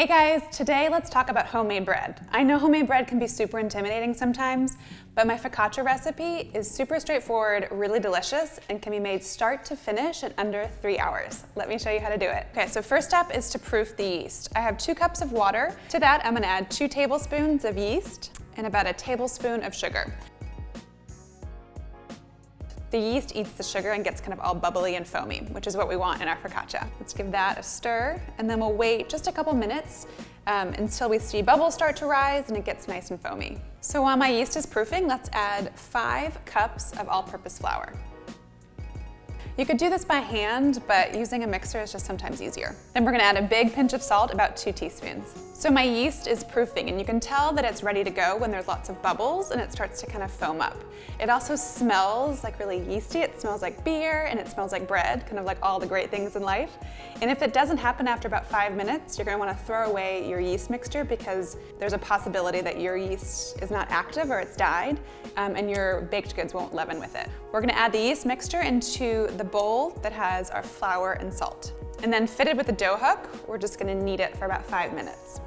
Hey guys, today let's talk about homemade bread. I know homemade bread can be super intimidating sometimes, but my focaccia recipe is super straightforward, really delicious, and can be made start to finish in under 3 hours. Let me show you how to do it. Okay, so first step is to proof the yeast. I have 2 cups of water. To that, I'm gonna add 2 tablespoons of yeast and about a tablespoon of sugar. The yeast eats the sugar and gets kind of all bubbly and foamy, which is what we want in our focaccia. Let's give that a stir, and then we'll wait just a couple minutes until we see bubbles start to rise and it gets nice and foamy. So while my yeast is proofing, let's add 5 cups of all-purpose flour. You could do this by hand, but using a mixer is just sometimes easier. Then we're gonna add a big pinch of salt, about 2 teaspoons. So my yeast is proofing, and you can tell that it's ready to go when there's lots of bubbles and it starts to kind of foam up. It also smells like really yeasty. It smells like beer and it smells like bread, kind of like all the great things in life. And if it doesn't happen after about 5 minutes, you're gonna wanna throw away your yeast mixture because there's a possibility that your yeast is not active or it's died, and your baked goods won't leaven with it. We're gonna add the yeast mixture into the bowl that has our flour and salt. And then fitted with a dough hook, we're just gonna knead it for about 5 minutes.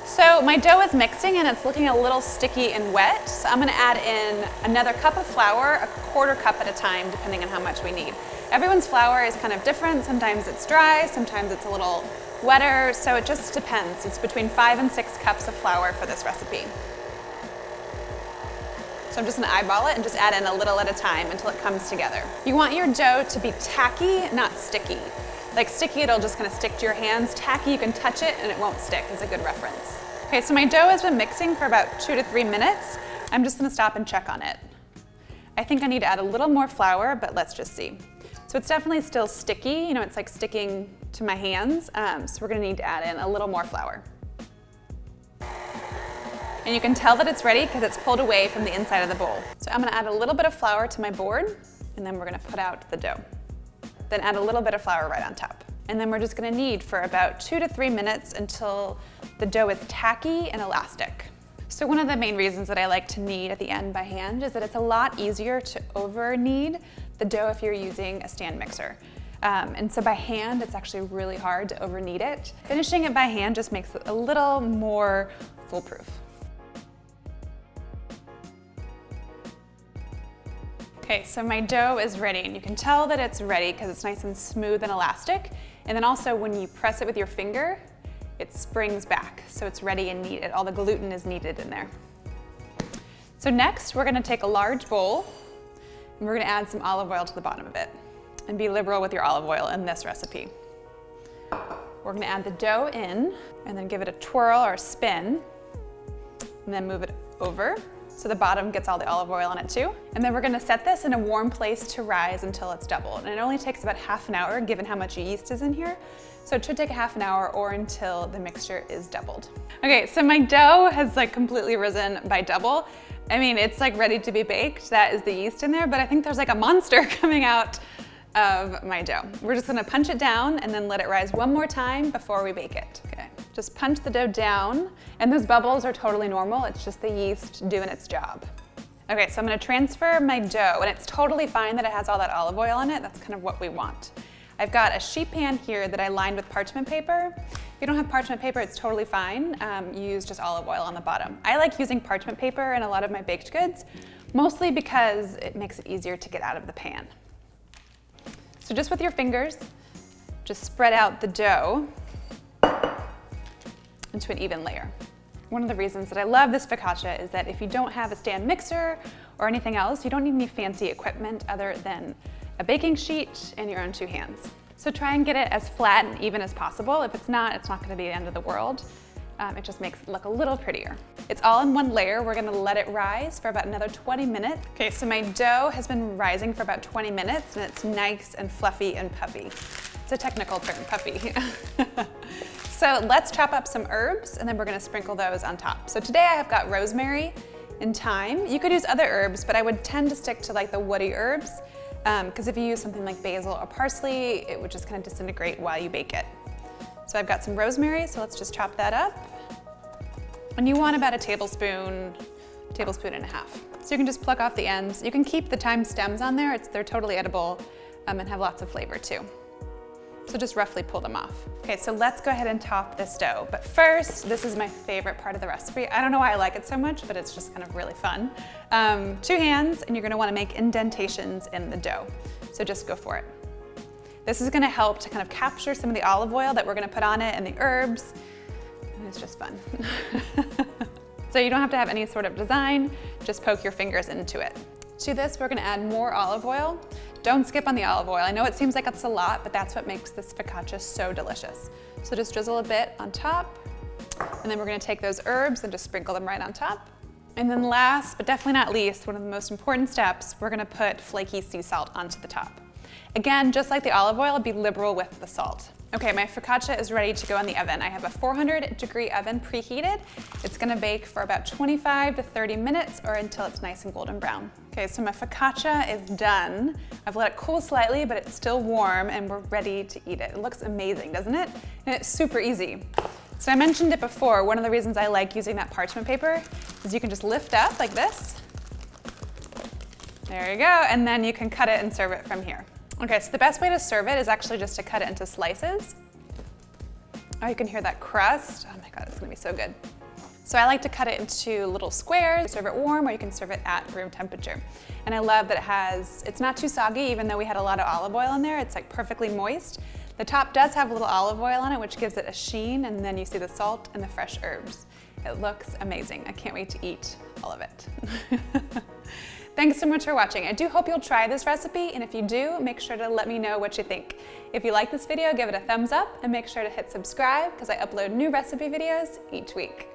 So my dough is mixing and it's looking a little sticky and wet, so I'm gonna add in another cup of flour, a 1/4 cup at a time, depending on how much we need. Everyone's flour is kind of different. Sometimes it's dry, sometimes it's a little wetter, so it just depends. It's between 5 and 6 cups of flour for this recipe. So I'm just gonna eyeball it and just add in a little at a time until it comes together. You want your dough to be tacky, not sticky. Like sticky, it'll just kind of stick to your hands. Tacky, you can touch it and it won't stick, is a good reference. Okay, so my dough has been mixing for about 2 to 3 minutes. I'm just gonna stop and check on it. I think I need to add a little more flour, but let's just see. So it's definitely still sticky, you know, it's like sticking to my hands, so we're gonna need to add in a little more flour. And you can tell that it's ready because it's pulled away from the inside of the bowl. So I'm gonna add a little bit of flour to my board, and then we're gonna put out the dough. Then add a little bit of flour right on top. And then we're just gonna knead for about 2 to 3 minutes until the dough is tacky and elastic. So one of the main reasons that I like to knead at the end by hand is that it's a lot easier to over knead the dough if you're using a stand mixer. And so by hand, it's actually really hard to over knead it. Finishing it by hand just makes it a little more foolproof. Okay, so my dough is ready, and you can tell that it's ready because it's nice and smooth and elastic. And then also when you press it with your finger, it springs back, so it's ready and kneaded. All the gluten is kneaded in there. So next, we're gonna take a large bowl, and we're gonna add some olive oil to the bottom of it. And be liberal with your olive oil in this recipe. We're gonna add the dough in, and then give it a twirl or a spin, and then move it over. So the bottom gets all the olive oil on it too. And then we're gonna set this in a warm place to rise until it's doubled. And it only takes about half an hour given how much yeast is in here. So it should take a half an hour or until the mixture is doubled. Okay, so my dough has like completely risen by double. I mean, it's like ready to be baked. That is the yeast in there, but I think there's like a monster coming out of my dough. We're just gonna punch it down and then let it rise one more time before we bake it. Okay, just punch the dough down, and those bubbles are totally normal. It's just the yeast doing its job. Okay, so I'm gonna transfer my dough, and it's totally fine that it has all that olive oil on it. That's kind of what we want. I've got a sheet pan here that I lined with parchment paper. If you don't have parchment paper, it's totally fine. Use just olive oil on the bottom. I like using parchment paper in a lot of my baked goods, mostly because it makes it easier to get out of the pan. So just with your fingers, just spread out the dough into an even layer. One of the reasons that I love this focaccia is that if you don't have a stand mixer or anything else, you don't need any fancy equipment other than a baking sheet and your own 2 hands. So try and get it as flat and even as possible. If it's not gonna be the end of the world. It just makes it look a little prettier. It's all in one layer. We're gonna let it rise for about another 20 minutes. Okay, so my dough has been rising for about 20 minutes, and it's nice and fluffy and puffy. It's a technical term, puffy. So let's chop up some herbs, and then we're gonna sprinkle those on top. So today I have got rosemary and thyme. You could use other herbs, but I would tend to stick to like the woody herbs, because if you use something like basil or parsley, it would just kind of disintegrate while you bake it. So I've got some rosemary, so let's just chop that up. And you want about a tablespoon and a half. So you can just pluck off the ends. You can keep the thyme stems on there. They're totally edible and have lots of flavor too. So just roughly pull them off. Okay, so let's go ahead and top this dough. But first, this is my favorite part of the recipe. I don't know why I like it so much, but it's just kind of really fun. 2 hands, and you're gonna wanna make indentations in the dough. So just go for it. This is gonna help to kind of capture some of the olive oil that we're gonna put on it and the herbs. And it's just fun. So you don't have to have any sort of design, just poke your fingers into it. To this, we're gonna add more olive oil. Don't skip on the olive oil. I know it seems like it's a lot, but that's what makes this focaccia so delicious. So just drizzle a bit on top, and then we're gonna take those herbs and just sprinkle them right on top. And then last, but definitely not least, one of the most important steps, we're gonna put flaky sea salt onto the top. Again, just like the olive oil, be liberal with the salt. Okay, my focaccia is ready to go in the oven. I have a 400-degree oven preheated. It's gonna bake for about 25 to 30 minutes or until it's nice and golden brown. Okay, so my focaccia is done. I've let it cool slightly, but it's still warm and we're ready to eat it. It looks amazing, doesn't it? And it's super easy. So I mentioned it before, one of the reasons I like using that parchment paper is you can just lift up like this. There you go, and then you can cut it and serve it from here. Okay, so the best way to serve it is actually just to cut it into slices. Oh, you can hear that crust. Oh my God, it's gonna be so good. So I like to cut it into little squares, serve it warm, or you can serve it at room temperature. And I love that it's not too soggy, even though we had a lot of olive oil in there, it's like perfectly moist. The top does have a little olive oil on it, which gives it a sheen, and then you see the salt and the fresh herbs. It looks amazing. I can't wait to eat all of it. Thanks so much for watching. I do hope you'll try this recipe, and if you do, make sure to let me know what you think. If you like this video, give it a thumbs up, and make sure to hit subscribe because I upload new recipe videos each week.